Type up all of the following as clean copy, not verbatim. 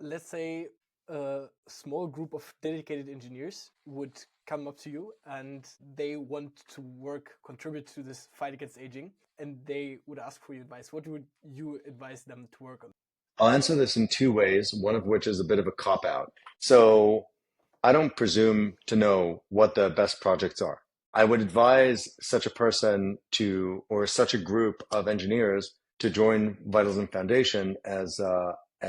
let's say a small group of dedicated engineers would come up to you and they want to contribute to this fight against aging, and they would ask for your advice. What would you advise them to work on? I'll answer this in two ways, one of which is a bit of a cop out. So I don't presume to know what the best projects are. I would advise such a person or such a group of engineers to join Vitalism Foundation as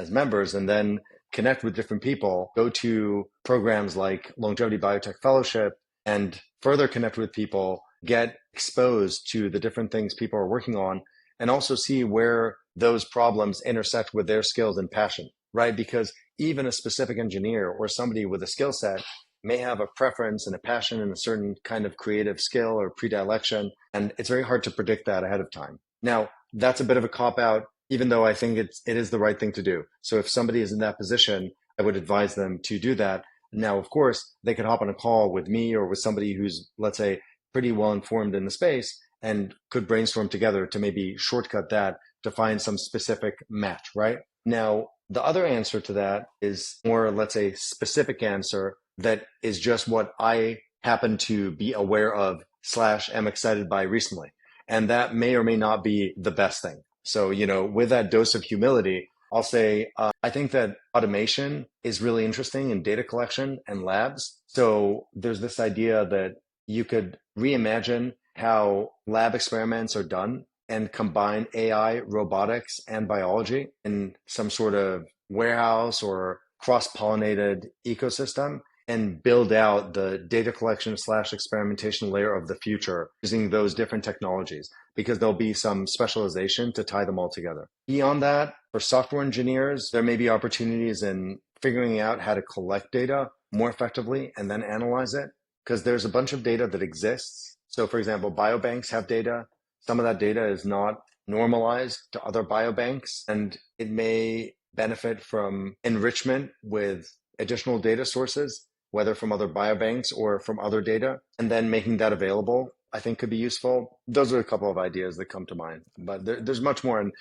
members, and then connect with different people, go to programs like Longevity Biotech Fellowship, and further connect with people, get exposed to the different things people are working on, and also see where those problems intersect with their skills and passion, right? Because even a specific engineer or somebody with a skill set may have a preference and a passion in a certain kind of creative skill or predilection, and it's very hard to predict that ahead of time. Now, that's a bit of a cop out, even though I think it is the right thing to do. So if somebody is in that position, I would advise them to do that. Now, of course, they could hop on a call with me or with somebody who's, let's say, pretty well informed in the space and could brainstorm together to maybe shortcut that to find some specific match, right? Now, the other answer to that is more, let's say, specific answer that is just what I happen to be aware of / am excited by recently. And that may or may not be the best thing. So, with that dose of humility, I'll say, I think that automation is really interesting in data collection and labs. So there's this idea that you could reimagine how lab experiments are done and combine AI, robotics, and biology in some sort of warehouse or cross-pollinated ecosystem and build out the data collection / experimentation layer of the future using those different technologies, because there'll be some specialization to tie them all together. Beyond that, for software engineers, there may be opportunities in figuring out how to collect data more effectively and then analyze it, because there's a bunch of data that exists. So for example, biobanks have data. Some of that data is not normalized to other biobanks, and it may benefit from enrichment with additional data sources, whether from other biobanks or from other data, and then making that available, I think could be useful. Those are a couple of ideas that come to mind, but there's much more. And,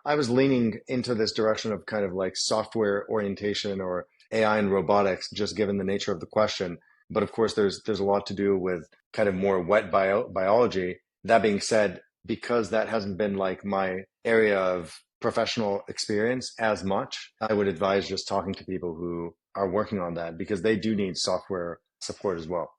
I was leaning into this direction of kind of like software orientation or AI and robotics, just given the nature of the question. But of course, there's a lot to do with kind of more wet biology. That being said, because that hasn't been like my area of professional experience as much, I would advise just talking to people who are working on that, because they do need software support as well.